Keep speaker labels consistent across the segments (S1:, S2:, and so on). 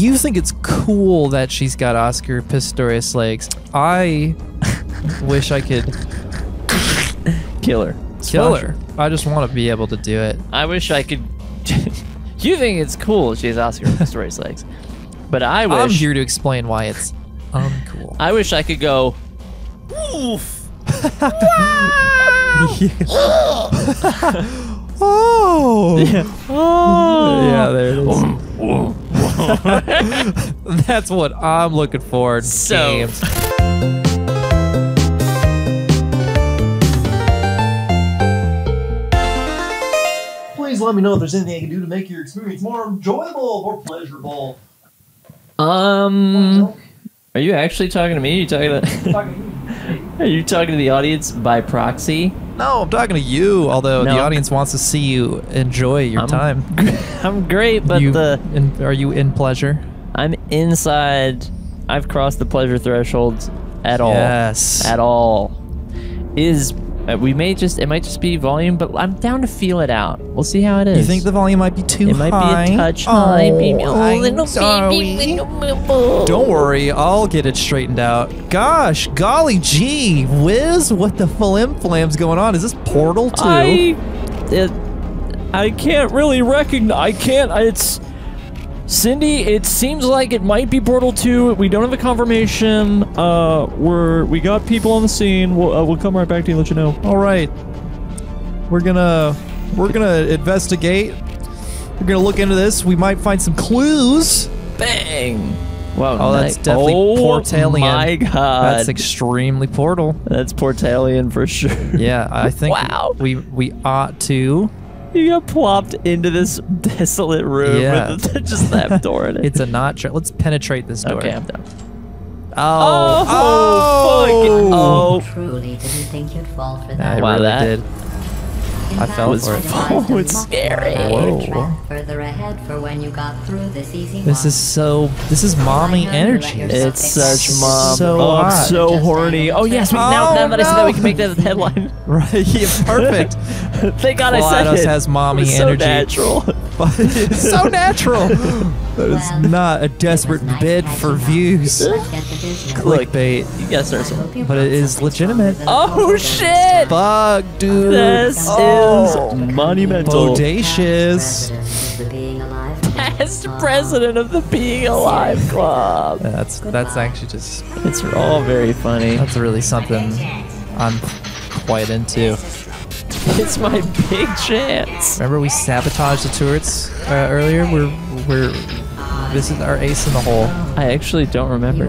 S1: You think it's cool that she's got Oscar Pistorius legs. I wish I could
S2: kill her.
S1: kill her. I just want to be able to do it.
S2: I wish I could. You think it's cool she has Oscar Pistorius legs, but I wish.
S1: I'm here to explain why it's uncool.
S2: I wish I could go. Oof.
S1: Oh.
S2: Yeah. Oh.
S1: Yeah, there it is. That's what I'm looking for in games.
S3: Please let me know if there's anything I can do to make your experience more enjoyable, more pleasurable.
S2: Are you actually talking to me? Are you talking to the audience by proxy?
S1: No, I'm talking to you, although
S2: No.
S1: the audience wants to see you enjoy your time.
S2: I'm great, but
S1: are you in pleasure?
S2: I'm inside. I've crossed the pleasure threshold at all.
S1: Yes.
S2: At all. It might just be volume, but I'm down to feel it out. We'll see how it is.
S1: You think the volume might be too
S2: It might
S1: high?
S2: be a touch high, maybe a little
S1: sorry.
S2: baby.
S1: Don't worry, I'll get it straightened out. Gosh, golly gee, whiz, what the flim's going on? Is this Portal 2?
S2: I can't really recognize. It's Cindy. It seems like it might be Portal 2. We don't have a confirmation. We got people on the scene. We'll come right back to you and let you know.
S1: All right, we're gonna investigate. We're gonna look into this. We might find some clues.
S2: Bang! Wow.
S1: Oh, that's definitely Portalian.
S2: Oh my god.
S1: That's extremely Portal.
S2: That's Portalian for sure.
S1: Yeah, I think
S2: Wow.
S1: we ought to.
S2: You got plopped into this desolate room with just that door in it.
S1: It's a notch. Let's penetrate this door.
S2: Okay, I'm done.
S1: Oh!
S4: Truly didn't think you'd fall for
S1: I
S4: that.
S2: Wow,
S1: really
S2: that
S1: did. I fell for it.
S2: Oh, it's scary.
S1: Whoa.
S4: Further ahead for when you got through this easy
S1: This is mommy energy.
S2: It's such mom.
S1: So
S2: oh, I'm
S1: hot.
S2: so horny. Oh yes, now that I said that, we can make that the headline.
S1: Right, yeah, perfect.
S2: Thank God I said
S1: GLaDOS
S2: it.
S1: has mommy
S2: It's so
S1: energy.
S2: natural.
S1: It's so natural. That is not a desperate bid for views. Clickbait.
S2: You gotta start something.
S1: But it is legitimate.
S2: Oh shit!
S1: Fuck, dude.
S2: This is monumental.
S1: Bodacious.
S2: Past president of the Being Alive Club.
S1: That's actually just.
S2: It's all very funny.
S1: That's really something I'm quite into.
S2: It's my big chance.
S1: Remember we sabotaged the turrets earlier? This is our ace in the hole.
S2: I actually don't remember.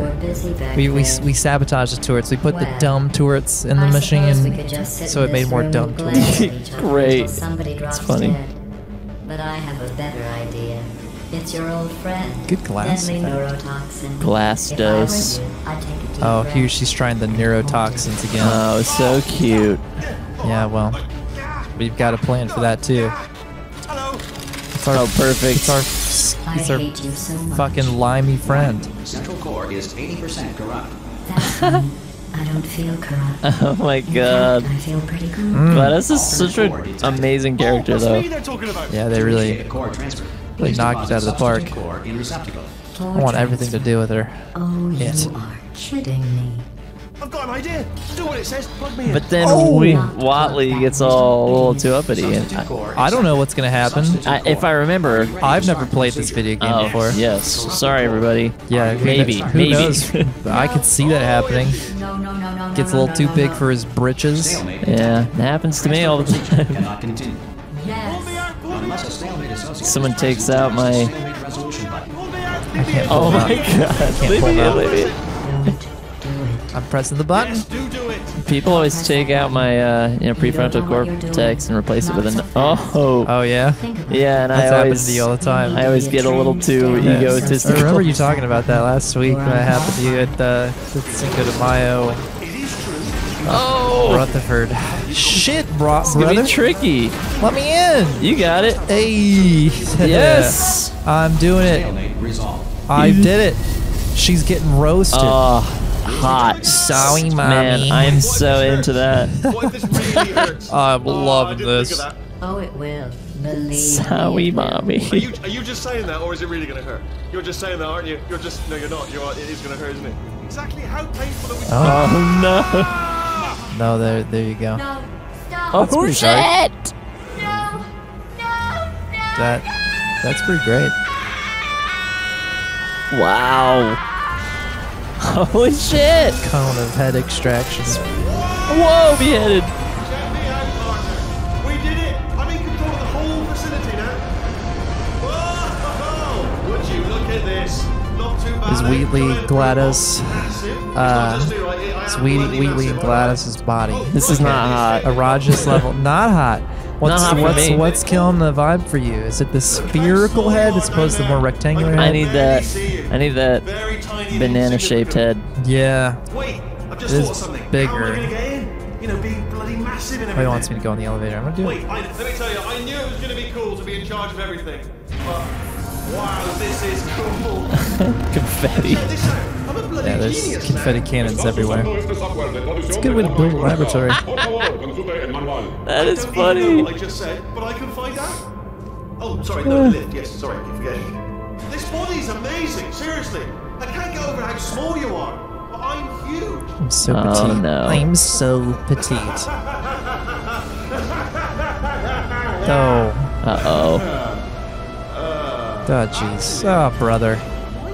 S1: We sabotaged the turrets. We put the dumb turrets in the machine, and so it made more dumb turrets.
S2: Great. It's funny.
S4: But I have a better idea. It's your old friend.
S1: Good glass
S4: Deadly
S1: effect.
S4: neurotoxin.
S2: Glass
S4: If I were
S2: dose.
S4: you, I'd take a deep
S1: Oh,
S4: breath.
S1: here she's trying the neurotoxins again.
S2: Oh, so cute.
S1: Yeah, well, we've got a plan for that too. It's our,
S2: Oh, perfect.
S1: It's our
S4: I hate you so much.
S1: fucking limey friend.
S5: Central core is 80% corrupt.
S4: That's me. I don't feel corrupt.
S2: Oh my
S4: In
S2: god.
S4: fact, I feel pretty good.
S2: GLaDOS is such an amazing character, though.
S1: Yeah, they really
S5: Core transfer.
S1: Really knocked it out of the park.
S5: Core in receptacle.
S1: I want everything to do with her.
S4: Oh,
S1: Yes.
S4: you are kidding me.
S3: I've got an idea. Do what it says. Plug me in.
S2: But then
S1: Oh.
S2: Watley gets all a little too uppity. And
S1: I don't know what's gonna happen.
S2: if I remember.
S1: I've never played this video game before.
S2: Yes. Sorry, everybody.
S1: Yeah,
S2: Maybe.
S1: Who
S2: Maybe.
S1: knows? I could see that happening.
S4: No, no, no, no,
S1: Gets a
S4: no,
S1: little
S4: no,
S1: too
S4: no,
S1: big
S4: no.
S1: for his britches.
S5: Stalemate.
S2: Yeah, it happens to me all the time.
S5: Cannot continue.
S4: Yes.
S5: Unless a stalemate associated.
S2: Someone takes out my.
S5: Stalemate resolution button.
S1: I can't
S2: Oh
S1: pull
S2: my
S1: it out.
S2: god.
S1: Can't
S2: Leave
S1: pull
S2: me
S1: it
S2: in,
S1: out.
S2: leave me in.
S4: Do it.
S1: I'm pressing the button.
S3: do it.
S2: People always take out my prefrontal cortex and replace it with an. Oh.
S1: Oh yeah,
S4: Think about
S2: Yeah, and
S1: that's
S2: I
S1: happened
S2: always.
S1: to you all the time.
S2: I always get a little too
S1: Yeah.
S2: egotistical.
S1: I remember you talking about that last week when it happened to you at Cinco de Mayo in
S2: Oh.
S1: Rutherford. Shit,
S2: It's gonna
S1: brother.
S2: be tricky.
S1: Let me in.
S2: You got it.
S1: Hey.
S2: Yes.
S1: I'm doing it.
S5: Stalemate resolved.
S1: I did it. She's getting roasted.
S2: Oh, hot.
S1: Sorry, mommy.
S2: Man, I'm so into that.
S3: What if this really hurts?
S1: I'm loving this.
S4: Oh, it will. Believe
S2: Sorry,
S4: me,
S2: mommy.
S3: Are you just saying that, or is it really going to hurt? You're just saying that, aren't you? You're just... No, you're not. It is going to hurt, isn't it? Exactly how painful are we...
S2: Oh no.
S1: No, there you go.
S4: No, stop.
S2: Oh
S1: pretty
S2: shit!
S4: No, no, no.
S1: That's pretty great.
S2: Wow. Holy shit!
S1: Cone of head extraction.
S2: Whoa, beheaded.
S3: Check me out, partner. We did it. I'm in control of the whole facility now. Whoa! Would you look at this? Not too bad.
S1: Is Wheatley GLaDOS, Wheatley and GLaDOS' body.
S2: This is not hot.
S1: A Rajas level, not hot. What's
S2: Not hot for me.
S1: what's killing the vibe for you? Is it the spherical head as opposed to the more rectangular head?
S2: I need that
S3: Very tiny
S2: banana-shaped head.
S1: Yeah.
S3: Wait, I've just
S1: It is
S3: thought of something.
S1: bigger.
S3: How am I going to get in? You know, be bloody massive and
S1: He
S3: everything.
S1: wants me to go in the elevator. I'm gonna do
S3: Wait,
S1: it.
S3: let me tell you, I knew it was going to be cool to be in charge of everything. But, wow, this is cool.
S2: Confetti.
S3: Check this out. I'm a bloody
S1: Yeah, there's
S3: genius
S1: confetti
S3: now.
S1: cannons everywhere.
S6: It's
S1: a good way to build a laboratory.
S2: That is
S3: I don't even
S2: funny.
S3: know what I just said, but I can find out. Oh, sorry, no, the lift. Yes, sorry, I keep forgetting. This body's amazing, seriously. I can't get over how small you are, but I'm huge.
S1: I'm so
S2: Oh,
S1: petite.
S2: no.
S1: I'm so petite. Oh.
S2: Uh-oh.
S1: Oh, jeez. Oh, brother.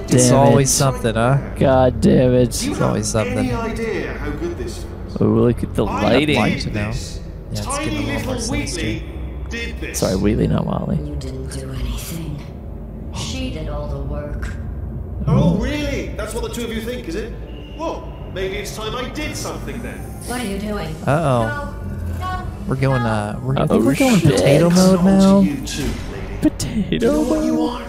S1: It's
S2: Damn
S1: always
S2: it.
S1: something, huh?
S2: God damn it.
S3: Do you
S1: It's always
S3: have
S1: something.
S3: any idea how good this feels?
S2: Oh, look at the
S3: I
S2: lighting.
S1: like
S3: did
S1: to know.
S3: this.
S1: Yeah, it's
S3: Tiny
S1: getting a little
S3: little
S1: more sinister.
S3: Wheatley did this.
S2: Sorry, Wheatley, not Wally.
S4: You didn't do anything. She did all the work.
S3: Oh, really? That's what the two of you think, is it? Well, maybe it's time I did something then.
S4: What are you doing?
S1: Uh-oh.
S4: No, no.
S1: We're going, I think
S2: Uh-oh,
S1: we're going
S2: shit.
S1: potato mode
S3: It's not
S1: now.
S3: you too, lady.
S2: Potato.
S3: You know what you are?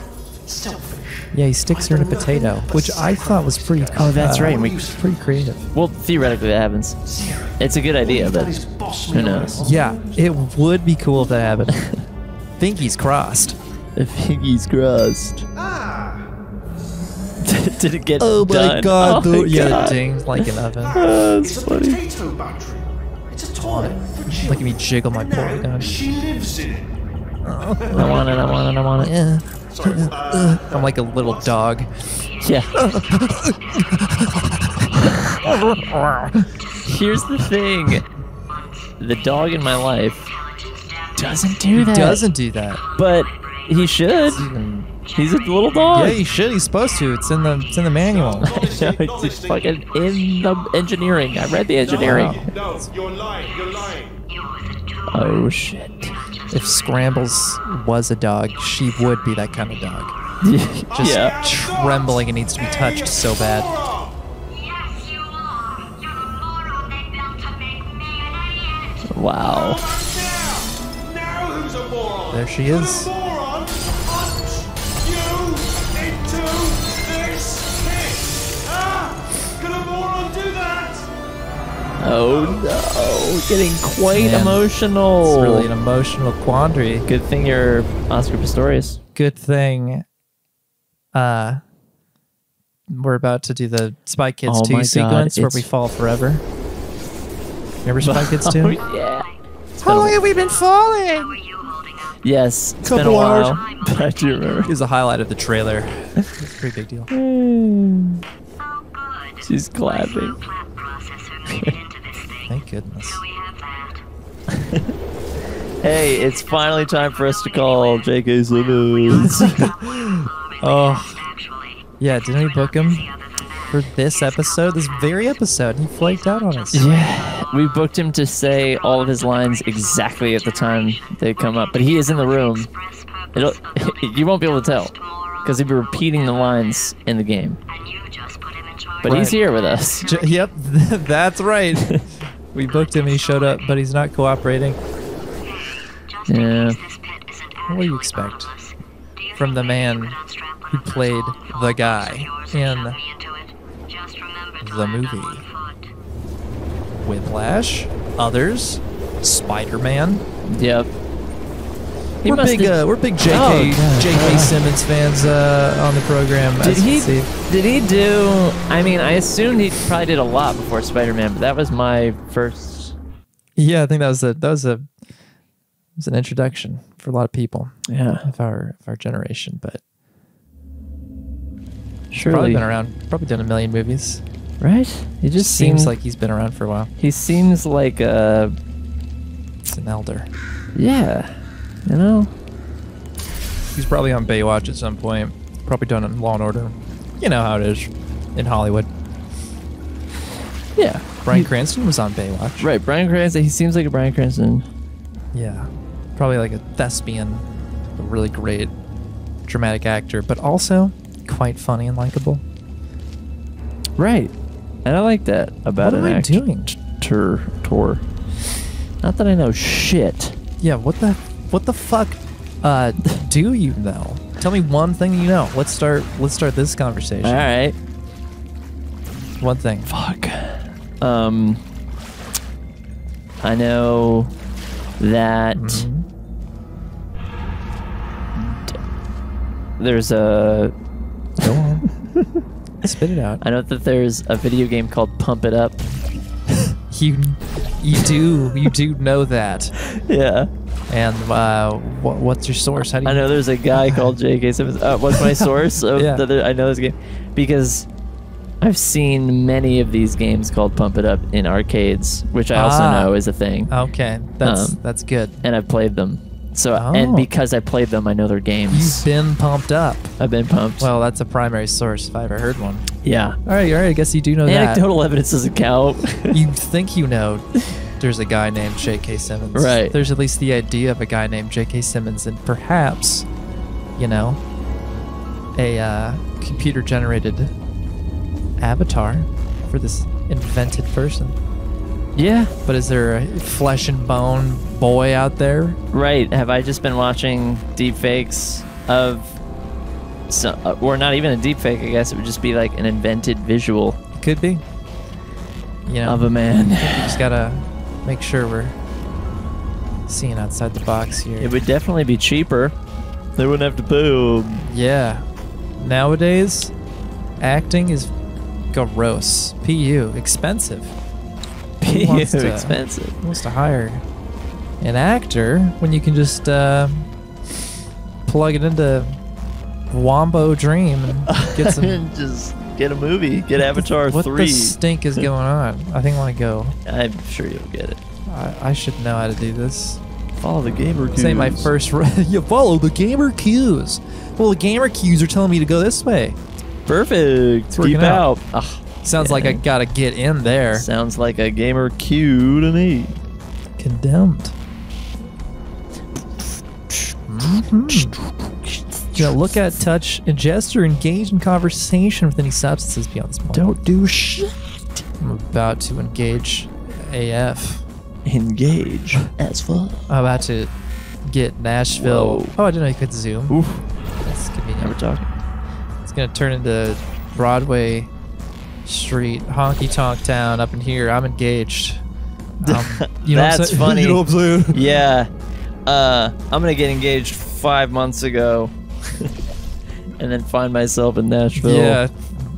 S3: Selfish.
S1: Yeah, he sticks her in a potato, which I thought was pretty
S2: Oh, that's right. We,
S1: pretty creative.
S2: well, theoretically, that happens. It's a good idea, but who knows?
S1: Yeah, it would be cool if that happened. Think he's crossed.
S2: If Piggy's crossed.
S3: Ah!
S2: Did it get
S1: Oh my
S2: done?
S1: god,
S2: Oh my
S1: dude. Yeah,
S2: God.
S1: it dinged like an oven.
S2: That's
S3: It's a
S2: funny.
S3: potato battery. It's a toy for children.
S1: Look at me jiggle my
S3: And
S1: poor
S3: now
S1: gun.
S3: she lives in it.
S2: I want it, I want it, I want it.
S1: Yeah.
S3: Sorry.
S1: I'm like a little dog.
S2: Yeah. Here's the thing. The dog in my life doesn't do that.
S1: Doesn't do that.
S2: But he should. He's a little dog.
S1: Yeah, he should. He's supposed to. It's in the manual.
S2: No, it's fucking in the engineering. I read the engineering.
S3: No, you're lying. You're lying.
S2: Oh shit.
S1: If Scrambles was a dog, she would be that kind of dog. Just
S2: Yeah.
S1: trembling and needs to be touched so bad.
S7: Yes, you are. You're a moron they built to make me an idiot.
S2: Wow.
S3: Now who's a moron?
S1: There she
S3: Could
S1: is.
S3: a moron punch you into this pit? Ah! Could a moron do that?
S2: Oh no. Getting quite
S1: Man,
S2: emotional.
S1: It's really an emotional quandary.
S2: Good thing you're Oscar Pistorius.
S1: Good thing. We're about to do the Spy Kids
S2: Oh
S1: 2
S2: my God,
S1: sequence where we
S2: it's-
S1: fall forever. Remember Spy Kids 2?
S2: Oh yeah.
S1: How long have we been falling?
S2: Yes. It's been a
S1: Couple hours.
S2: while. But I do remember.
S1: It was a highlight of the trailer. It's a pretty big deal.
S7: Oh, good.
S2: She's clapping.
S7: Clap processor made it into this thing.
S1: Thank goodness.
S7: So we have that.
S2: Hey, it's finally time for us to call J.K. Simmons.
S1: Oh,
S7: Actually,
S1: yeah, didn't we book him for this episode? This very episode. He flaked out on us.
S2: Yeah, we booked him to say all of his lines exactly at the time they come up, but he is in the room. You won't be able to tell because he'll be repeating the lines in the game.
S7: and you just put him in charge.
S2: But he's here with us.
S1: Yep, that's right. We booked him and he showed up, but he's not cooperating.
S7: Just in
S2: Yeah.
S7: case this pit isn't
S1: What do you
S7: ever
S1: expect
S7: harmless, do you
S1: from
S7: think
S1: the
S7: maybe
S1: man
S7: you could unstrap one
S1: who
S7: of those
S1: played
S7: old
S1: the
S7: hogs
S1: guy
S7: of yours
S1: in
S7: and shove me into it? Just remember to
S1: the
S7: land
S1: movie?
S7: on one foot.
S1: Whiplash, others, Spider-Man.
S2: Yep. He
S1: We're
S2: must
S1: big,
S2: have-
S1: we're big JK,
S2: Oh, God.
S1: JK Simmons fans on the program.
S2: Did
S1: as you
S2: he?
S1: can see.
S2: Did he do? I mean, I assumed he probably did a lot before Spider-Man, but that was my first.
S1: Yeah, I think that was an introduction for a lot of people
S2: Yeah.
S1: of our generation, but probably
S2: Surely.
S1: been around, probably done a million movies.
S2: Right? He just
S1: Seems like he's been around for a while.
S2: he seems like a
S1: He's an elder.
S2: yeah. You know?
S1: He's probably on Baywatch at some point. Probably done in Law and Order. You know how it is in Hollywood.
S2: Yeah.
S1: Bryan Cranston was on Baywatch.
S2: Right, Bryan Cranston. He seems like a Bryan Cranston.
S1: Yeah. Probably like a thespian, a really great dramatic actor, but also quite funny and likable.
S2: Right. And I like that about
S1: What
S2: an
S1: am I
S2: actor.
S1: doing?
S2: Tour. Not that I know shit.
S1: Yeah, what the fuck do you know? Tell me one thing you know. Let's start this conversation.
S2: All right.
S1: One thing.
S2: Fuck. I know that there's a.
S1: Go on. Spit it out.
S2: I know that there's a video game called Pump It Up.
S1: You do know that.
S2: Yeah.
S1: And what's your source? How do you
S2: I know there's a guy called J.K. Simmons. What's my source? Of
S1: Yeah.
S2: I know this game because I've seen many of these games called Pump It Up in arcades, which I also know is a thing,
S1: Okay, that's good.
S2: and I've played them. So
S1: Oh.
S2: and because I played them, I know their games.
S1: You've been pumped up.
S2: I've been pumped.
S1: Well, that's a primary source if I ever heard one.
S2: yeah.
S1: All right. I guess you do know that.
S2: Anecdotal evidence doesn't count.
S1: You think you know there's a guy named J.K. Simmons.
S2: Right.
S1: There's at least the idea of a guy named J.K. Simmons, and perhaps, a computer-generated avatar for this invented person.
S2: Yeah.
S1: But is there a flesh and bone boy out there?
S2: Right. Have I just been watching deep fakes of or not even a deep fake, I guess it would just be like an invented visual
S1: Could be.
S2: of a man.
S1: We just gotta make sure we're seeing outside the box here.
S2: It would definitely be cheaper. They wouldn't have to pay.
S1: Yeah. Nowadays, acting is gross. PU, expensive. Who wants to-
S2: expensive.
S1: Who wants to hire an actor when you can just plug it into Wombo Dream and get some...
S2: Just get a movie. Get Avatar
S1: what
S2: 3.
S1: the stink is going on? I think I want to go.
S2: I'm sure you'll get it.
S1: I should know how to do this.
S2: Follow the gamer
S1: This ain't my first... You follow the gamer cues. Well, the gamer cues are telling me to go this way.
S2: Perfect.
S1: working
S2: Keep
S1: out.
S2: out. Ugh,
S1: Sounds like I gotta get in there.
S2: sounds like a gamer cue to me.
S1: Condemned. You know, look at, touch, ingest, or engage in conversation with any substances beyond this point.
S2: Don't do shit.
S1: I'm about to engage AF.
S2: Engage as fuck.
S1: I'm about to get Nashville.
S2: Whoa.
S1: Oh, I didn't know you could zoom.
S2: Oof.
S1: That's
S2: Never
S1: convenient.
S2: talking.
S1: It's gonna turn into Broadway Street, honky tonk town up in here. I'm engaged. You know what I'm
S2: That's
S1: saying?
S2: funny.
S1: You know what I'm saying?
S2: Yeah. I'm gonna get engaged 5 months ago, and then find myself in Nashville.
S1: Yeah,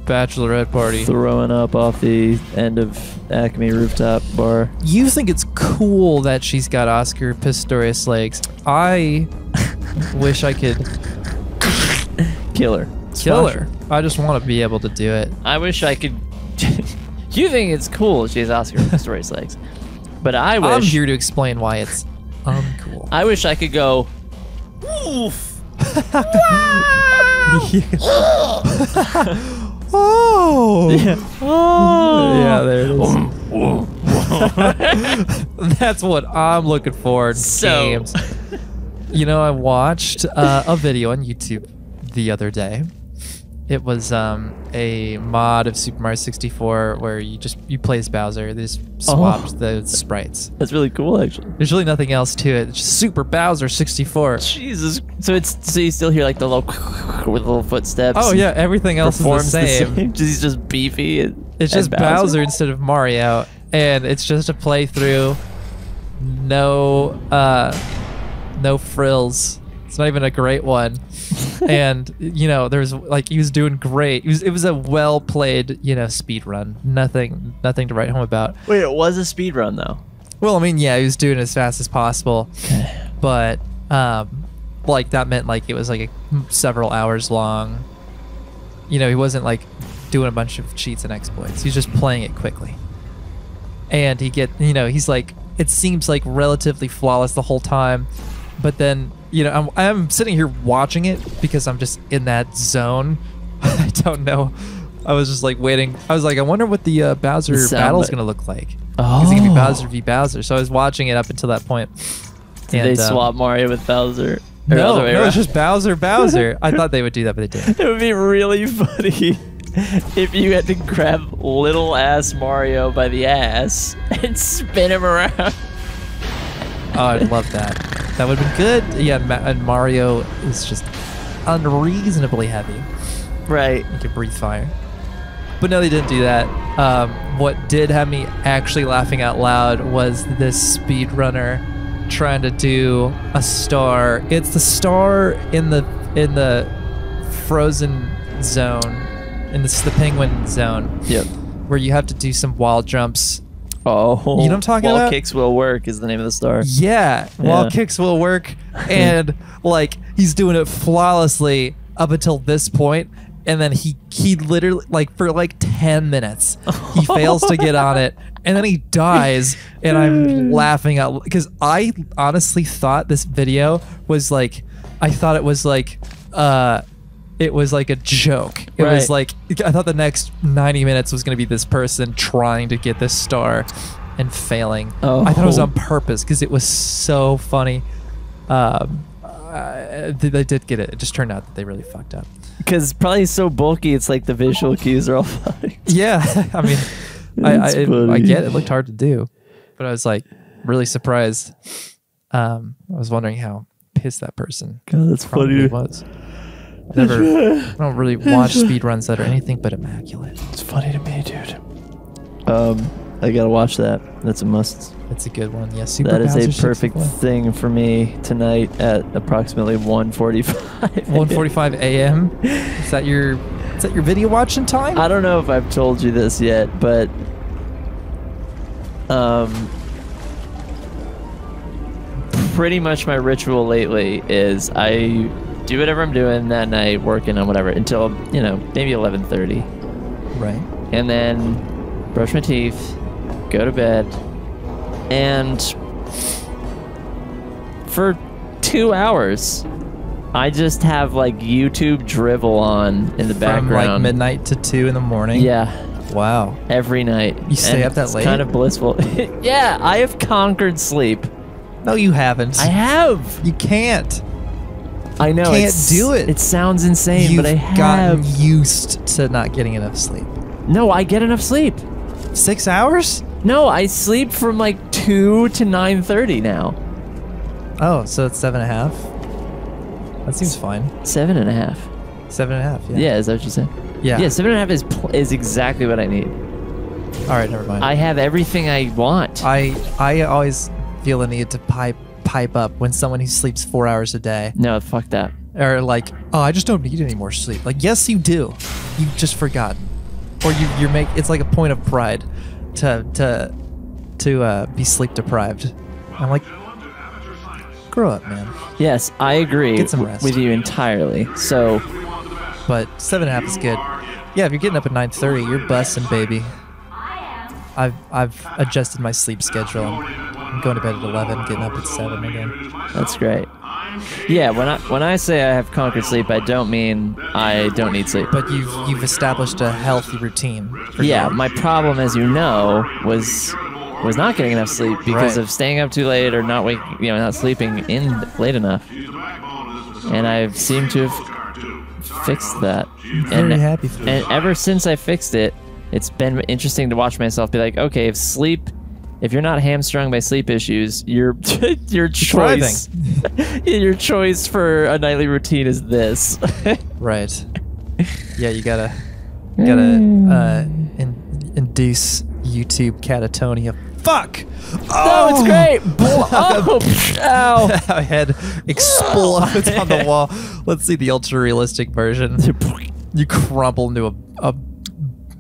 S1: bachelorette party.
S2: Throwing up off the end of Acme rooftop bar.
S1: You think it's cool that she's got Oscar Pistorius legs. I wish I could
S2: Kill her.
S1: kill her. I just want to be able to do it.
S2: I wish I could. You think it's cool she has Oscar Pistorius legs, but I wish.
S1: I'm here to explain why it's uncool.
S2: I wish I could go. Oof.
S1: Oh!
S2: Oh.
S1: Yeah, there it is. That's what I'm looking for in
S2: So-
S1: games. You know, I watched a video on YouTube the other day. It was a mod of Super Mario 64 where you play as Bowser. They just swapped the sprites.
S2: That's really cool, actually.
S1: There's really nothing else to it. It's just Super Bowser 64.
S2: Jesus. So you still hear like the little with the little footsteps.
S1: Oh yeah, everything else is the
S2: Performs
S1: same.
S2: He's just beefy.
S1: It's just Bowser instead of Mario, and it's just a playthrough. No frills. It's not even a great one. And you know, there's like he was doing great. It was a well played, speed run. Nothing to write home about.
S2: Wait, it was a speed run though.
S1: Well, I mean, yeah, he was doing it as fast as possible, but Like that meant like it was like several hours long. You know, he wasn't like doing a bunch of cheats and exploits. He's just playing it quickly. And he's like, it seems like relatively flawless the whole time. But then, I'm sitting here watching it because I'm just in that zone. I don't know. I was just like waiting. I was like, I wonder what the Bowser battle is going to look like. Is it going to be Bowser v. Bowser? So I was watching it up until that point.
S2: Did they swap Mario with Bowser?
S1: No, it's just Bowser. I thought they would do that, but they didn't.
S2: It would be really funny if you had to grab little ass Mario by the ass and spin him around.
S1: Oh, I'd love that. That would have been good. Yeah, and Mario is just unreasonably heavy.
S2: Right.
S1: He can breathe fire. But no, they didn't do that. What did have me actually laughing out loud was this speedrunner trying to do a star. It's the star in the frozen zone, the penguin zone.
S2: Yep.
S1: Where you have to do some wall jumps.
S2: Oh,
S1: you know what I'm talking about?
S2: Wall kicks will work is the name of the star.
S1: Yeah, wall kicks will work, and like he's doing it flawlessly up until this point, and then he literally like for like 10 minutes he fails to get on it, and then he dies, and I'm laughing out because I honestly thought this video was like, it was like a joke. It was like, I thought the next 90 minutes was going to be this person trying to get this star and failing. I thought it was on purpose because it was so funny. They did get it. It just turned out that they really fucked up.
S2: Because probably so bulky, it's like the visual cues are all fucked.
S1: Yeah, I mean, I get it. It looked hard to do, but I was like really surprised. I was wondering how pissed that person
S2: God, that's
S1: probably
S2: funny.
S1: was. I don't really watch speedruns that are anything but immaculate.
S2: It's funny to me, dude. I gotta watch that. That's a must.
S1: It's a good one. Yeah, Super
S2: That is
S1: Bowser
S2: a perfect
S1: 64.
S2: thing for me tonight at approximately 1:45.
S1: 1:45 a.m. Is that your video watching time?
S2: I don't know if I've told you this yet, but pretty much my ritual lately is I do whatever I'm doing that night, working on whatever, until, maybe 11:30.
S1: Right.
S2: And then brush my teeth, go to bed, and for 2 hours, I just have like YouTube drivel on in the background.
S1: From like midnight to 2 in the morning?
S2: Yeah.
S1: Wow.
S2: Every night.
S1: You stay up that late?
S2: It's kind of blissful. Yeah, I have conquered sleep.
S1: No, you haven't.
S2: I have.
S1: You can't.
S2: I know.
S1: Can't do it.
S2: It sounds insane,
S1: You've
S2: but I have.
S1: gotten used to not getting enough sleep.
S2: No, I get enough sleep.
S1: 6 hours?
S2: No, I sleep from like 2 to 9:30 now.
S1: Oh, so it's 7.5? That seems fine.
S2: 7.5.
S1: 7.5, yeah.
S2: Yeah, is that what you said?
S1: Yeah.
S2: Yeah, 7.5 is exactly what I need.
S1: All right, never mind.
S2: I have everything I want.
S1: I always feel the need to pipe up when someone who sleeps 4 hours a day,
S2: No, fuck that.
S1: or like, oh, I just don't need any more sleep. Like, yes, you do. You've just forgotten, or you make it's like a point of pride to be sleep deprived. I'm like, grow up, man.
S2: Yes, I agree
S1: Get some rest.
S2: with you entirely. So,
S1: But 7.5 is good. Yeah, if you're getting up at 9:30, you're bussing, baby. I've adjusted my sleep schedule. I'm going to bed at 11, getting up at 7 again.
S2: that's great. Yeah, when I say I have conquered sleep, I don't mean I don't need sleep.
S1: But you've established a healthy routine. For
S2: Yeah,
S1: you.
S2: my problem, as you know, was not getting enough sleep because
S1: Right.
S2: of staying up too late or not sleeping in late enough. And I've seemed to have fixed that.
S1: Very happy for you.
S2: And ever since I fixed it, it's been interesting to watch myself be like, okay, if you're not hamstrung by sleep issues, your choice your choice for a nightly routine is this.
S1: Right. Yeah, you gotta induce YouTube catatonia. Fuck!
S2: No, it's great. Oh, ow.
S1: My head explodes on the wall. Let's see the ultra realistic version. You crumple into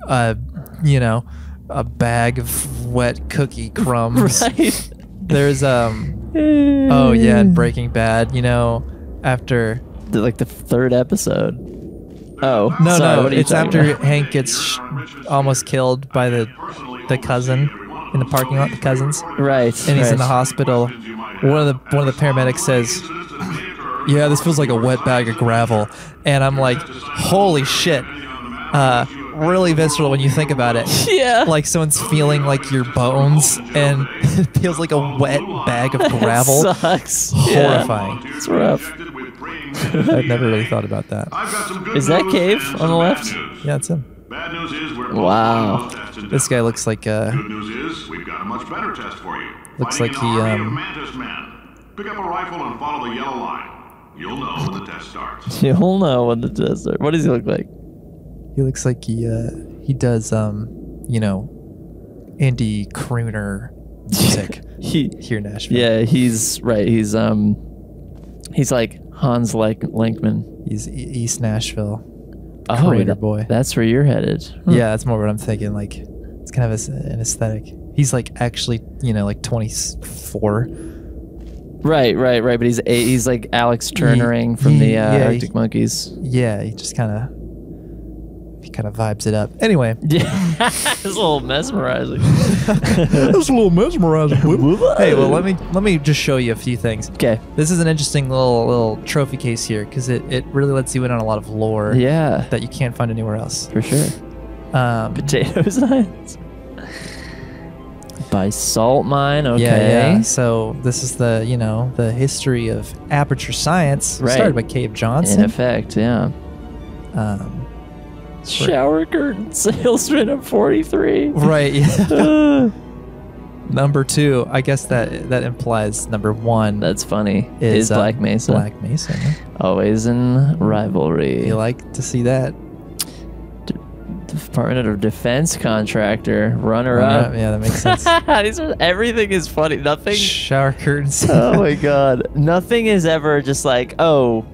S1: a bag of wet cookie crumbs.
S2: Right.
S1: There's oh yeah, in Breaking Bad, you know, after
S2: Like the third episode. Oh
S1: no,
S2: sorry,
S1: no,
S2: what are you
S1: it's
S2: talking
S1: after
S2: about?
S1: Hank gets almost killed by the cousin in the parking lot, the cousins,
S2: Right.
S1: and he's in
S2: right.
S1: the hospital. One of the paramedics says, "Yeah, this feels like a wet bag of gravel," and I'm like, "Holy shit!" Really visceral when you think about it.
S2: Yeah.
S1: Like someone's feeling like your bones, and it feels like a wet bag of gravel.
S2: Sucks.
S1: Horrifying.
S2: Yeah, it's rough.
S1: I've never really thought about that.
S2: Is that Cave on the left?
S1: Yeah, it's him.
S3: Bad news is we're
S2: Wow.
S1: This guy looks like
S3: Good news is we've got a much better test for you.
S1: Looks
S3: Fighting
S1: like
S3: an
S1: he,
S3: army of Mantis men. Pick up a rifle and follow the yellow line. You'll know when the test starts.
S2: You'll know when the test are. What does he look like?
S1: he looks like he does you know, indie crooner music
S2: He.
S1: here in Nashville.
S2: Yeah, he's right. He's like Hans Lankman.
S1: He's East Nashville.
S2: Oh,
S1: Creator boy.
S2: That's where you're headed.
S1: Yeah, that's more what I'm thinking. Like, it's kind of an aesthetic. He's like actually, you know, like 24.
S2: Right. But he's like Alex Turnering from the
S1: yeah,
S2: Arctic Monkeys.
S1: Yeah, he kind of vibes it up. Anyway,
S2: Yeah, it's a little mesmerizing.
S1: that's a little mesmerizing. Hey, well, let me just show you a few things.
S2: Okay.
S1: This is an interesting little trophy case here because it really lets you in on a lot of lore
S2: Yeah,
S1: that you can't find anywhere else.
S2: for sure. Potato Science by Salt Mine. Okay.
S1: Yeah. So this is the history of Aperture Science,
S2: Right.
S1: started by Cave Johnson.
S2: In effect, yeah.
S1: Um,
S2: Shower curtain salesman of 43.
S1: right. Yeah.
S2: Uh,
S1: Number 2, I guess that implies number 1
S2: That's funny. Is Black Mesa.
S1: Black Mesa.
S2: Always in rivalry.
S1: You like to see that?
S2: Department of Defense contractor, runner up.
S1: Yeah, that makes sense.
S2: Everything is funny. Nothing.
S1: Shower curtains.
S2: Oh my god. Nothing is ever just like, oh.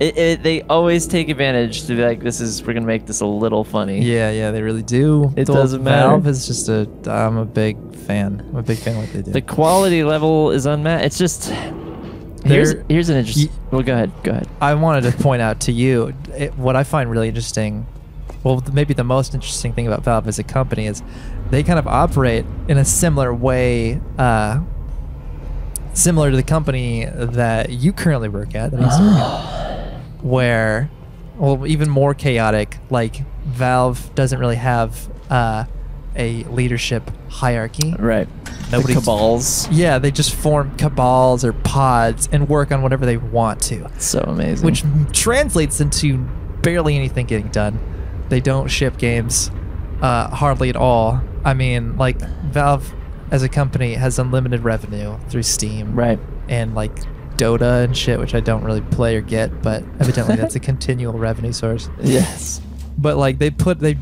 S2: They always take advantage to be like, we're gonna make this a little funny.
S1: Yeah, they really do.
S2: It
S1: The
S2: doesn't matter.
S1: Valve is just I'm a big fan. I'm a big fan of what they do.
S2: The quality level is unmatched. It's just here's an interesting. Well, go ahead.
S1: I wanted to point out to you what I find really interesting. Well, maybe the most interesting thing about Valve as a company is they kind of operate in a similar way, similar to the company that you currently work at, that I used to work at, where, well, even more chaotic. Like Valve doesn't really have a leadership hierarchy.
S2: Right.
S1: Nobody-
S2: The cabals.
S1: Yeah, they just form cabals or pods and work on whatever they want to,
S2: So amazing.
S1: which translates into barely anything getting done. They don't ship games hardly at all. I mean, like, Valve as a company has unlimited revenue through Steam.
S2: Right.
S1: And like Dota and shit, which I don't really play or get, but evidently that's a continual revenue source.
S2: Yes.
S1: But like they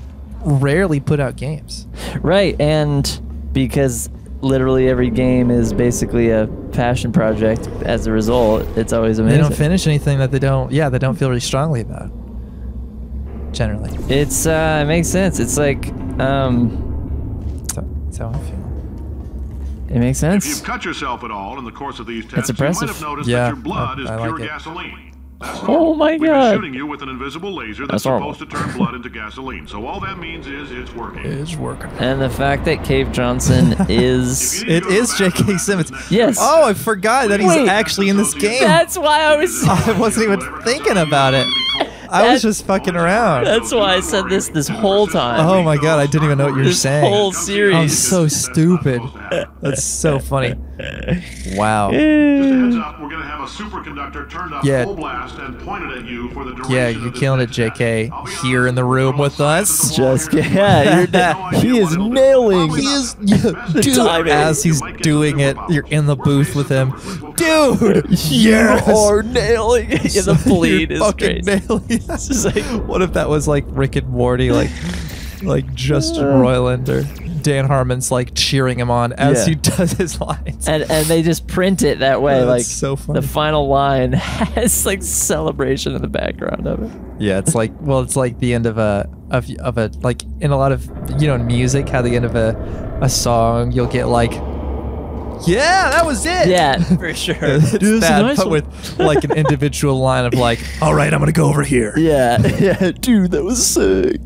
S1: rarely put out games.
S2: Right, and because literally every game is basically a passion project as a result, it's always amazing.
S1: They don't finish anything that they don't feel really strongly about. Generally.
S2: It's it makes sense. It's like
S1: That's how I feel.
S2: it makes
S3: If
S2: sense.
S3: you've cut yourself at all in the course of these
S2: That's
S3: tests, you
S2: impressive.
S3: might have noticed
S1: Yeah,
S3: that your blood is
S1: I like
S3: pure
S1: it.
S3: gasoline. That's
S2: Oh
S3: normal.
S2: my
S3: We've been
S2: God.
S3: shooting you with an invisible laser
S2: That's
S3: that's
S2: horrible.
S3: supposed to turn blood into gasoline. So all that means is it's working.
S1: It's working.
S2: And the fact that Cave Johnson is
S1: It is J.K. Simmons.
S2: Yes.
S1: Oh, I forgot that he's
S2: Wait.
S1: actually in this game.
S2: That's why I was
S1: I wasn't even thinking about it. I was just fucking around.
S2: That's why I said this whole time.
S1: Oh my god, I didn't even know what you were
S2: This
S1: saying.
S2: whole series.
S1: I'm so stupid. That's so funny. Wow.
S3: Just a heads up, we're going to have a superconductor turned up
S1: Yeah.
S3: full blast and pointed at you for the duration
S1: Yeah,
S3: of
S1: you're
S3: this
S1: killing it,
S3: next
S1: JK.
S3: test. I'll be
S1: Here
S3: honest,
S1: in the room
S3: from all
S1: with
S3: sides
S1: us.
S3: of the wall,
S2: Just
S3: there's
S2: yeah,
S3: no
S2: he
S3: idea
S2: is
S3: what it'll do.
S2: nailing.
S3: Probably
S1: He
S3: not.
S1: is, yeah, dude,
S2: timing.
S1: as he's doing it, you're in the booth with him. Dude, yes!
S2: Or nailing it. Yeah, the bleed
S1: You're
S2: is
S1: fucking
S2: crazy.
S1: nailing it.
S2: It's just like
S1: What if that was like Rick and Morty, like Justin Roiland or Dan Harmon's like cheering him on as
S2: Yeah.
S1: he does his lines.
S2: and they just print it that way.
S1: That's
S2: Like
S1: so funny.
S2: the final line has like celebration in the background of it.
S1: Yeah, it's like the end of a like in a lot of in music, how the end of a song you'll get like Yeah, that was it.
S2: Yeah, for sure.
S1: It's
S2: Dude, this is a
S1: that,
S2: nice
S1: but
S2: one.
S1: with like an individual line of like, all right, I'm gonna go over here.
S2: Yeah, yeah, dude, that was sick.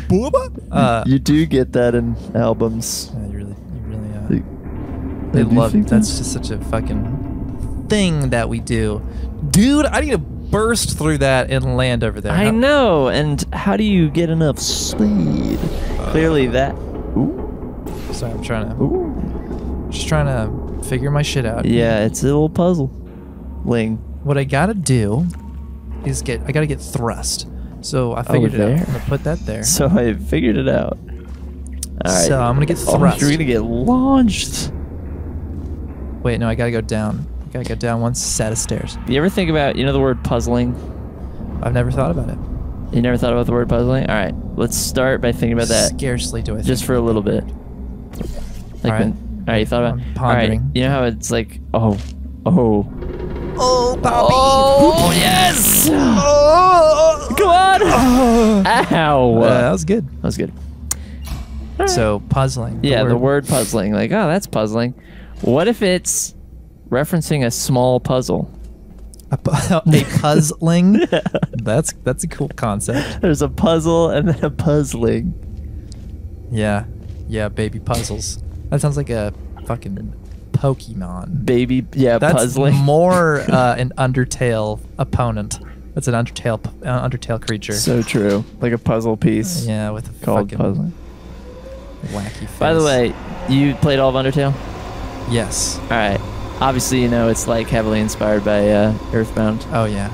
S1: Booba.
S2: You do get that in albums.
S1: Yeah, you really,
S2: I
S1: they
S2: do
S1: love.
S2: think
S1: That's just such a fucking thing that we do, dude. I need to burst through that and land over there.
S2: I know. And how do you get enough speed? Clearly that. Ooh.
S1: Sorry, I'm trying to.
S2: Ooh.
S1: Just trying to figure my shit out.
S2: Yeah, it's a little puzzle. Ling.
S1: What I gotta do is I gotta get thrust. So I figured it out.
S2: there.
S1: I'm gonna put that there.
S2: So I figured it out. All right.
S1: So I'm gonna get
S2: Oh,
S1: thrust.
S2: you're gonna get launched.
S1: Wait, no, I gotta go down. I gotta go down one set of stairs.
S2: You ever think about, the word puzzling?
S1: I've never thought about it.
S2: You never thought about the word puzzling? All right, let's start by thinking about that
S1: Scarcely do I.
S2: just for a little bit. Like
S1: All right.
S2: all right, you thought about.
S1: I'm
S2: All right,
S1: pondering.
S2: you know how it's like, oh,
S1: Oh, Poppy!
S2: oh, yes!
S1: Oh,
S2: Come on! Ow!
S1: that was good.
S2: That was good.
S1: So puzzling.
S2: Yeah, the word puzzling. Like, oh, that's puzzling. What if it's referencing a small puzzle?
S1: a puzzling. That's a cool concept.
S2: There's a puzzle and then a puzzling.
S1: Yeah, baby puzzles. That sounds like a fucking Pokemon.
S2: Baby, yeah,
S1: That's
S2: puzzling.
S1: more an Undertale opponent. That's an Undertale creature.
S2: So true. Like a puzzle piece
S1: Yeah, with a
S2: called
S1: fucking
S2: puzzling.
S1: wacky face.
S2: By the way, you played all of Undertale?
S1: yes.
S2: All right. Obviously, it's like heavily inspired by Earthbound.
S1: Oh yeah,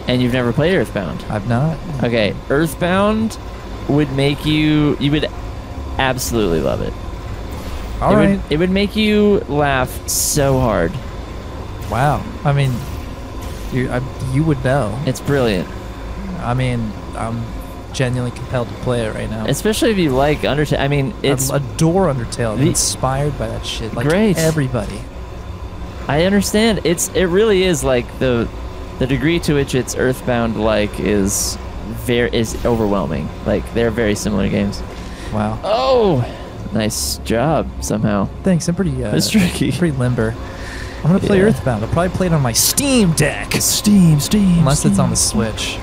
S2: And you've never played Earthbound.
S1: I've not.
S2: Okay, Earthbound would make you would absolutely love it.
S1: All right.
S2: It would make you laugh so hard.
S1: Wow. I mean, you would know.
S2: It's brilliant.
S1: I mean, I'm genuinely compelled to play it right now.
S2: Especially if you like Undertale. I mean, it's
S1: I adore Undertale. I'm
S2: The-
S1: inspired by that shit. Like
S2: Great.
S1: everybody.
S2: I understand. It really is like the degree to which it's Earthbound like is overwhelming. Like they're very similar games.
S1: Wow.
S2: Oh, nice job somehow.
S1: Thanks. I'm pretty.
S2: It's tricky.
S1: Pretty limber. I'm gonna play
S2: Yeah.
S1: Earthbound. I'll probably play it on my Steam Deck.
S2: Steam.
S1: Unless it's on the Switch.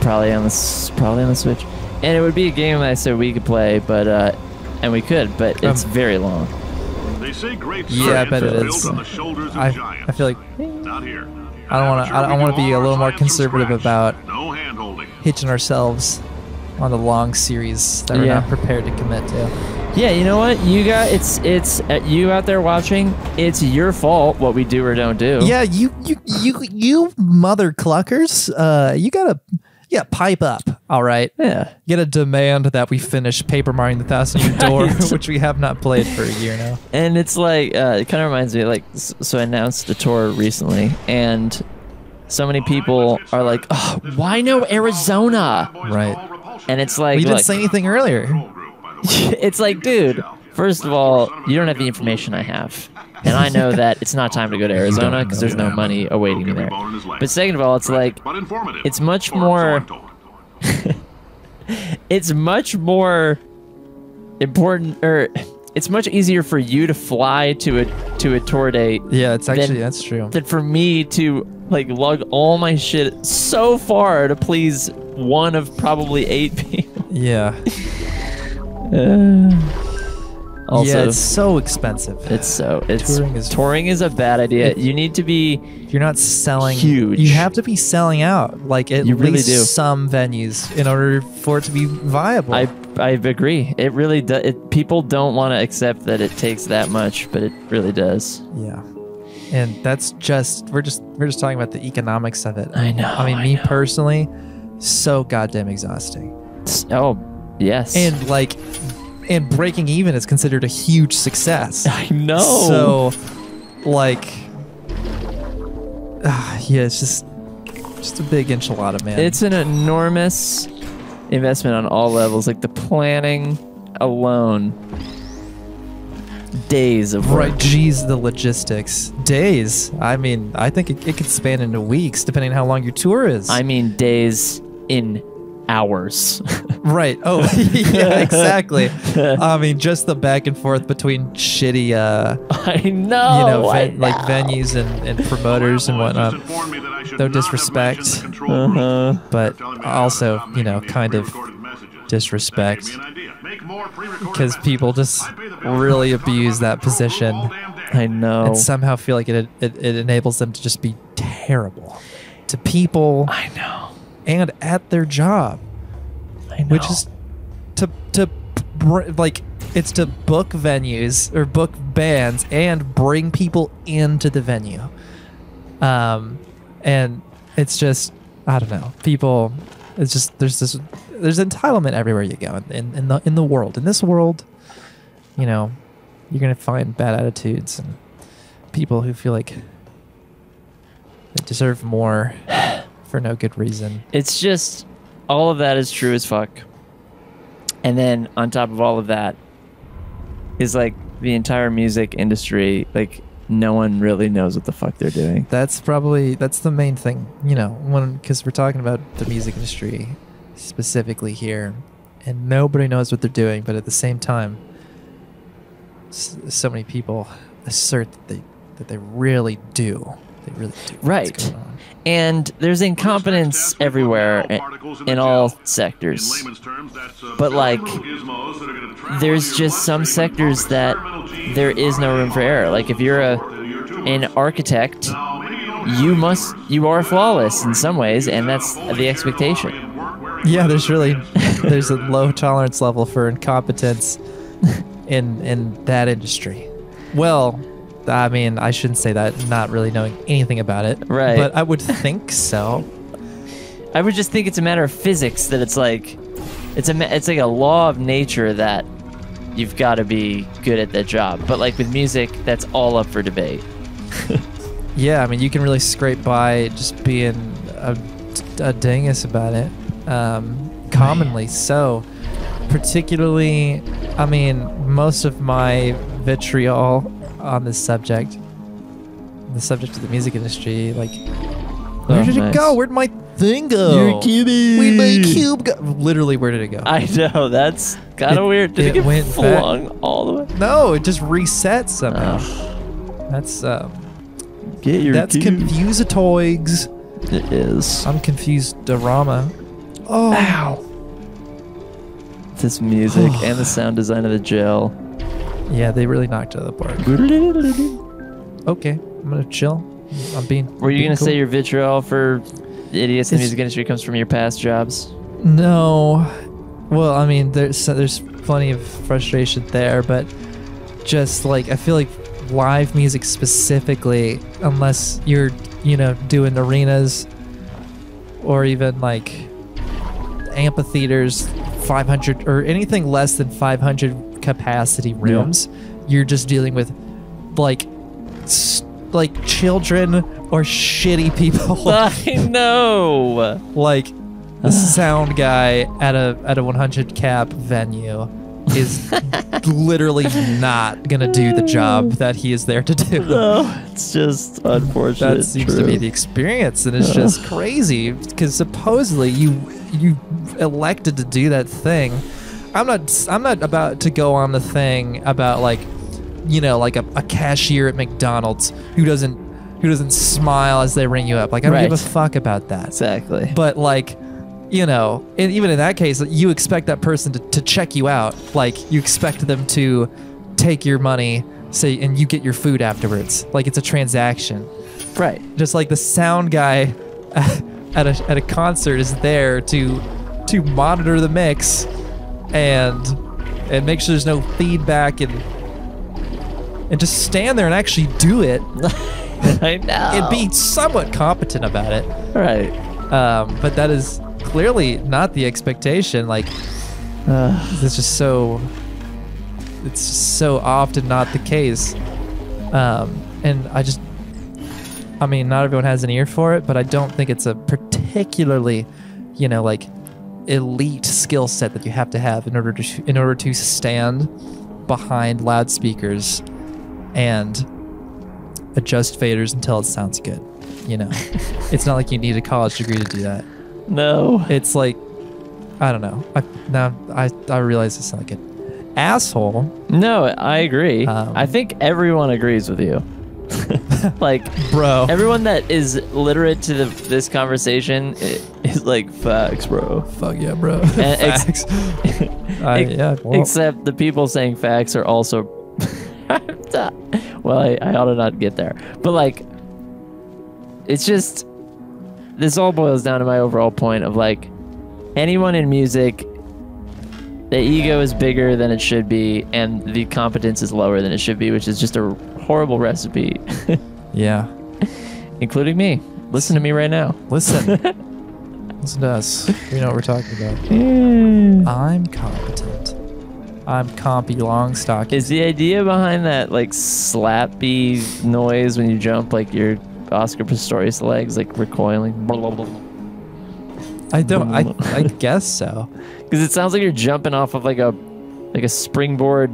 S2: Probably on the Switch. And it would be a game I said we could play, but and we could, but it's very long.
S6: They say great
S1: Yeah, I
S6: science
S1: bet it
S6: is
S1: is.
S6: built on the shoulders of
S1: I
S6: giants.
S1: feel like
S6: Not here.
S1: I don't want to be a little more conservative about
S6: No hand-holding.
S1: hitching ourselves on the long series that we're
S2: Yeah.
S1: not prepared to commit to.
S2: Yeah, you know what? You got it's you out there watching. It's your fault what we do or don't do.
S1: Yeah, you mother cluckers. You gotta pipe up. All right.
S2: Yeah.
S1: You gotta demand that we finish Paper Mario and the Thousand Year Door,
S2: Right.
S1: which we have not played for a year now.
S2: And it's like it kind of reminds me like so I announced a tour recently, and so many people are like, oh, why no Arizona?
S1: Right.
S2: And it's like,
S1: You didn't
S2: look,
S1: say anything earlier.
S2: it's like, dude, first of all, you don't have the information I have. And I know that it's not time to go to Arizona because there's no money awaiting me there. But second of all, it's like,
S6: But informative.
S2: it's much
S6: Or so
S2: more-
S6: I'm told.
S2: it's much more important, or it's much easier for you to fly to a tour date
S1: Yeah, it's actually
S2: Then-
S1: that's true.
S2: than for me to like lug all my shit so far to please one of probably 8 people.
S1: Yeah.
S2: Also,
S1: Yeah, it's so expensive.
S2: touring is a bad idea. You need to be
S1: You're not selling
S2: Huge.
S1: You have to be selling out, like at
S2: You really
S1: least
S2: do.
S1: some venues, in order for it to be viable.
S2: I agree. It really does. People don't want to accept that it takes that much, but it really does.
S1: Yeah, and that's just we're just talking about the economics of it.
S2: I know,
S1: I mean,
S2: I
S1: me
S2: know.
S1: personally, so goddamn exhausting.
S2: Oh, yes.
S1: And breaking even is considered a huge success.
S2: I know.
S1: So, like, yeah, it's just a big enchilada, man.
S2: It's an enormous investment on all levels. Like the planning alone, days of work.
S1: right. Geez, the logistics, days. I mean, I think it could span into weeks, depending on how long your tour is.
S2: I mean, days in hours.
S1: Right. Oh, yeah, exactly. I mean, just the back and forth between shitty,
S2: I know.
S1: like venues and promoters and whatnot. No disrespect, but also, kind of disrespect, because people just really abuse that position
S2: I know.
S1: and somehow feel like it enables them to just be terrible to people.
S2: I know.
S1: And at their job.
S2: I know.
S1: Which is it's to book venues or book bands and bring people into the venue. And it's just, I don't know, people, it's just, there's entitlement everywhere you go in the world. In this world, you're going to find bad attitudes and people who feel like they deserve more for no good reason.
S2: It's just, all of that is true as fuck. And then on top of all of that is like the entire music industry, like no one really knows what the fuck they're doing.
S1: That's the main thing, because we're talking about the music industry specifically here, and nobody knows what they're doing, but at the same time, so many people assert that they really do. They really do. know
S2: Right.
S1: what's going on.
S2: And there's incompetence everywhere in all sectors. But like, there's just some sectors that there is no room for error. Like if you're an architect, you are flawless in some ways, and that's the expectation.
S1: Yeah, there's a low tolerance level for incompetence in that industry. Well, I mean, I shouldn't say that, not really knowing anything about it.
S2: Right.
S1: But I would think so.
S2: I would just think it's a matter of physics, that it's like like a law of nature that you've got to be good at that job. But like with music, that's all up for debate.
S1: Yeah, I mean, you can really scrape by just being a dingus about it. Commonly so. Particularly, I mean, most of my vitriol on this subject, the subject of the music industry, like, where did it go? Where'd my thing go?
S2: Your cubie.
S1: Where'd my cube go? Literally, where did it go?
S2: I know, that's kind of weird. Did it get
S1: went
S2: flung all the way?
S1: No, it just reset somehow. That's
S2: Get your
S1: that's
S2: cube.
S1: Confusatoids.
S2: It is.
S1: I'm confused-dorama. Oh.
S2: Ow. This music and the sound design of the gel.
S1: Yeah, they really knocked it out of the park. Okay, I'm gonna chill.
S2: Were you gonna
S1: cool.
S2: say your vitriol for idiots in the music industry comes from your past jobs?
S1: No. Well, I mean, there's plenty of frustration there, but just like I feel like live music specifically, unless you're doing arenas or even like amphitheaters, 500 or anything less than 500 capacity rooms, you're just dealing with like children or shitty people.
S2: I know.
S1: Like the sound guy at a 100 cap venue is literally not gonna do the job that he is there to do.
S2: No, it's just unfortunate.
S1: That seems to be the experience, and it's just crazy because supposedly you elected to do that thing. I'm not about to go on the thing about like a cashier at McDonald's who doesn't smile as they ring you up. Like I don't give a fuck about that.
S2: Exactly.
S1: But like, and even in that case, you expect that person to check you out. Like you expect them to take your money, and you get your food afterwards. Like it's a transaction.
S2: Right.
S1: Just like the sound guy at a concert is there to monitor the mix and make sure there's no feedback and just stand there and actually do it.
S2: I know.
S1: And be somewhat competent about it.
S2: Right.
S1: But that is clearly not the expectation. Like, it's just so often not the case. And I mean, not everyone has an ear for it, but I don't think it's a particularly, like elite skill set that you have to have in order to stand behind loudspeakers and adjust faders until it sounds good. It's not like you need a college degree to do that.
S2: No.
S1: It's like I don't know. I realize I sound like an asshole.
S2: No, I agree.
S1: Um,
S2: I think everyone agrees with you. Like,
S1: Bro.
S2: everyone that is literate to this conversation is like, facts, bro.
S1: Fuck yeah, bro.
S2: And
S1: Facts. Yeah. Well,
S2: Except the people saying facts are also. Well, I ought to not get there. But, like, it's just. This all boils down to my overall point of, like, anyone in music, the ego is bigger than it should be, and the competence is lower than it should be, which is just a horrible recipe.
S1: yeah.
S2: Including me. Listen to me right now.
S1: Listen. Listen to us. We know what we're talking about. I'm competent. I'm compy Longstock.
S2: Is the idea behind that, like, slappy noise when you jump, like your Oscar Pistorius legs, like, recoiling?
S1: I don't. I guess so.
S2: Because it sounds like you're jumping off of like a springboard,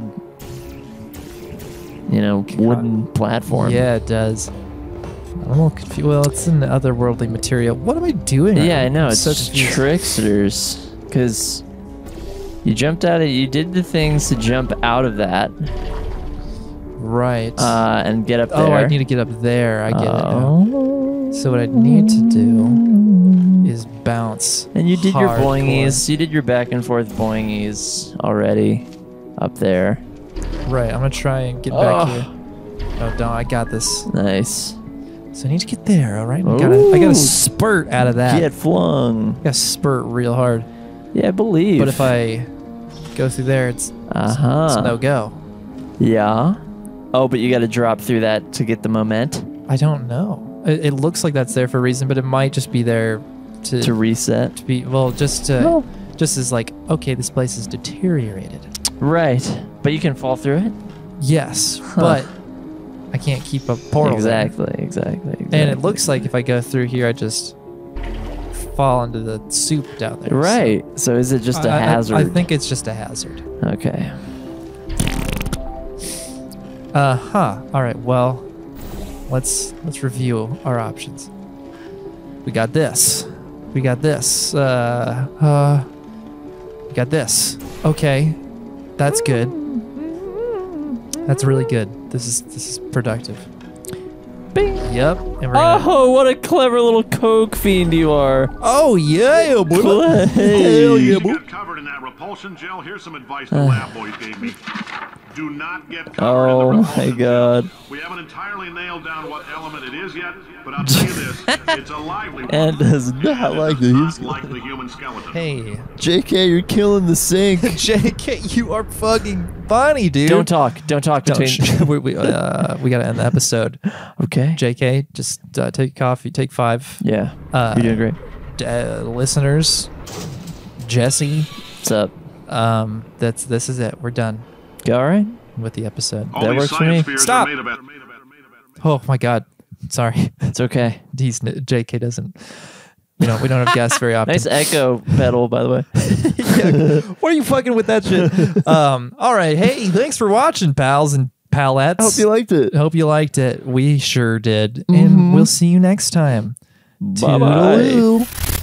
S2: you know, wooden platform.
S1: Yeah, it does. I'm a little confused. Well, it's an otherworldly material. What am I doing?
S2: Yeah, I know.
S1: I'm
S2: It's
S1: so
S2: just
S1: confused.
S2: tricksters. Because you jumped out of you did the things to jump out of that.
S1: Right.
S2: And get up there.
S1: Oh, I need to get up there. I get it now.
S2: Oh.
S1: So what I need to do is bounce.
S2: And you did your
S1: hardcore.
S2: boingies. You did your back and forth boingies already up there.
S1: Right. I'm gonna try and get back here. Oh no, I got this.
S2: Nice.
S1: So I need to get there. All right. I gotta
S2: Ooh.
S1: spurt out of that.
S2: Get flung.
S1: I gotta spurt real hard.
S2: Yeah, I believe.
S1: But if I go through there, it's no go.
S2: Yeah. Oh, but you got to drop through that to get the moment
S1: I don't know. It looks like that's there for a reason, but it might just be there
S2: to reset.
S1: to be just as like, okay, this place is deteriorated.
S2: Right. But you can fall through it.
S1: Yes, but I can't keep a portal there.
S2: Exactly.
S1: And it looks like if I go through here, I just fall into the soup down there.
S2: Right. So is it just a hazard?
S1: I think it's just a hazard.
S2: Okay.
S1: All right. Well, let's review our options. We got this. We got this. We got this. Okay, that's good. That's really good. This is productive.
S2: Bing.
S1: Yep. And we're gonna,
S2: Oh, what a clever little coke fiend you are.
S1: oh yeah, boy.
S2: Clay.
S1: Hell yeah, boy.
S6: Get covered in that repulsion gel. Here's some advice the lab boys gave me. Do not get covered in
S2: Oh
S6: the
S2: my
S6: repulsion
S2: god.
S6: gel. We haven't entirely nailed down what element it is yet, but I'll tell you this: it's a lively one.
S2: And does not
S6: And
S2: like
S6: it
S2: the
S6: does
S2: human
S6: not like the human skeleton.
S1: Hey,
S2: JK, you're killing the sink.
S1: JK, you are fucking funny, dude.
S2: Don't talk. Don't talk
S1: Don't.
S2: between.
S1: we gotta end the episode.
S2: Okay.
S1: JK, just take coffee. Take 5.
S2: Yeah. You're doing great.
S1: Listeners, Jesse.
S2: What's up?
S1: This is it. We're done
S2: All right.
S1: with the episode.
S6: All
S2: That
S6: these
S2: works for
S6: science
S2: me.
S6: spheres
S1: Stop.
S6: are made of it.
S1: Oh my God. Sorry.
S2: It's okay.
S1: JK doesn't. We don't have guests very often.
S2: Nice echo pedal, by the way.
S1: Yeah. What are you fucking with that shit? All right. Hey, thanks for watching, pals and palettes.
S2: Hope you liked it.
S1: Hope you liked it. We sure did. And we'll see you next time.
S2: Bye-bye.
S1: Toodaloo.